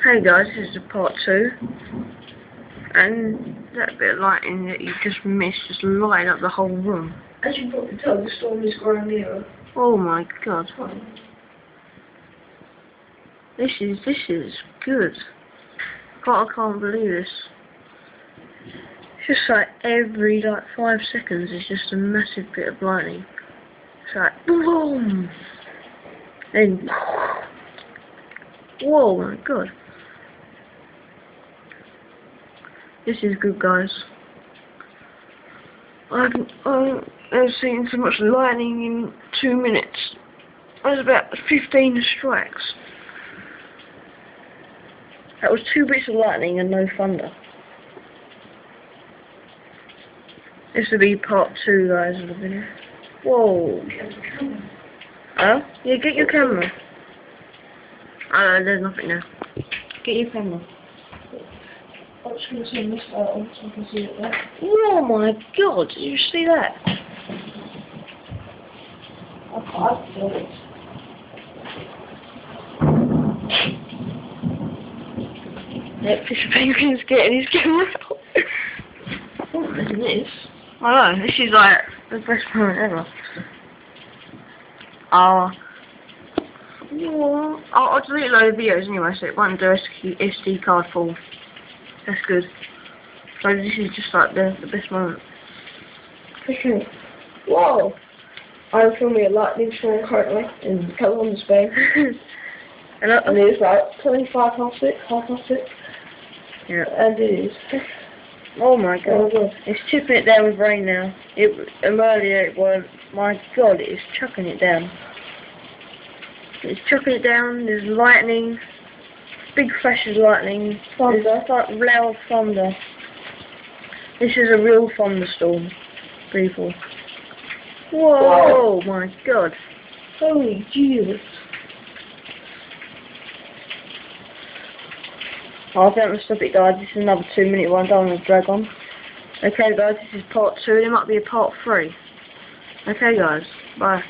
Hey guys, this is part 2, and that bit of lighting that you just missed just lighting up the whole room. As you probably tell, the storm is growing nearer. Oh my god. This is good. I can't believe this. It's just like every 5 seconds it's just a massive bit of lightning. It's like boom, then whoa my god. This is good, guys. I've never seen so much lightning in 2 minutes. That was about 15 strikes. That was 2 bits of lightning and no thunder. This will be part 2, guys, of the video. Whoa. Huh? Yeah, get your camera. Oh, there's nothing now. Get your camera. I'm just going to turn this light on so I can see it there. Oh my god, did you see that? I feel it. Yep, Fisher Penguin's getting his camera out. What is this? I know, this is like the best moment ever. I'll delete a load of videos anyway, so it won't do SD card full. That's good. So this is just like the best moment. Okay. Whoa! I'm filming a lightning storm currently in Columbus Bay. and it's like 6:25. Yeah. And it is. Oh my god. It's tipping it down with rain now. Earlier it was, my god, it's chucking it down. It's chucking it down, there's lightning, big flashes of lightning, thunder, like loud thunder. This is a real thunderstorm, people. Whoa, my god. Holy Jesus. I think I'm going to stop it, guys. This is another 2-minute one, don't want to drag on. Okay guys, this is part 2, there might be a part 3. Okay guys, bye.